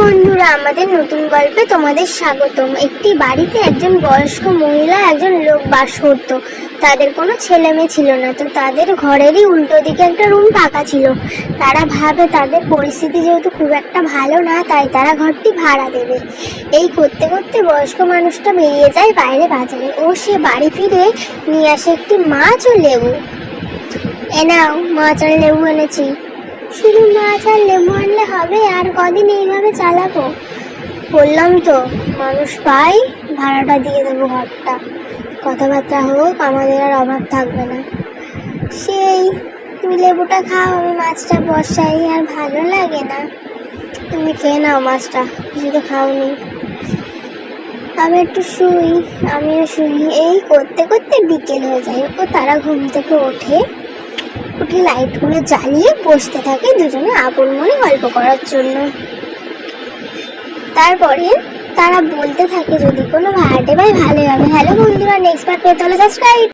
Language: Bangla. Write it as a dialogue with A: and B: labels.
A: বন্ধুরা, আমাদের নতুন গল্পে তোমাদের স্বাগতম। একটি বাড়িতে একজন বয়স্ক মহিলা একজন লোক বাস করত। তাদের কোনো ছেলে মেয়ে ছিল না, তো তাদের ঘরেরই উল্টো দিকে একটা রুম ফাঁকা ছিল। তারা ভাবে তাদের পরিস্থিতি যেহেতু খুব একটা ভালো না, তাই তারা ঘরটি ভাড়া দেবে। এই করতে করতে বয়স্ক মানুষটা বেরিয়ে যায় বাইরে বাজারে, ও সে বাড়ি ফিরে নিয়ে আসে একটি মাছ ও লেবু। এ নাও, মাছ আর লেবু এনেছি। শুধু মাছ আর লেবু আনলে হবে? আর কদিন এইভাবে চালাবো? বললাম তো, মানুষ পাই, ভাড়াটা দিয়ে দেবো ঘরটা। কথাবার্তা হোক, আমাদের আর অভাব থাকবে না। সেই তুমি লেবুটা খাও, আমি মাছটা বসাই। আর ভালো লাগে না? তুমি খেয়ে নাও মাছটা, কিছু তো খাওনি। আমি একটু শুই। আমিও শুই। এই করতে করতে বিকেল হয়ে যায়, ও তারা ঘুম থেকে উঠে লাইটগুলো জ্বালিয়ে বসতে থাকে দুজনে আপন মনে গল্প করার জন্য। তারপরে তারা বলতে থাকে, যদি কোনো ভাড়াটে পাই ভালোই হবে। হ্যালো বন্ধুরা, নেক্সট পার্ট পেতে হলে সাবস্ক্রাইব।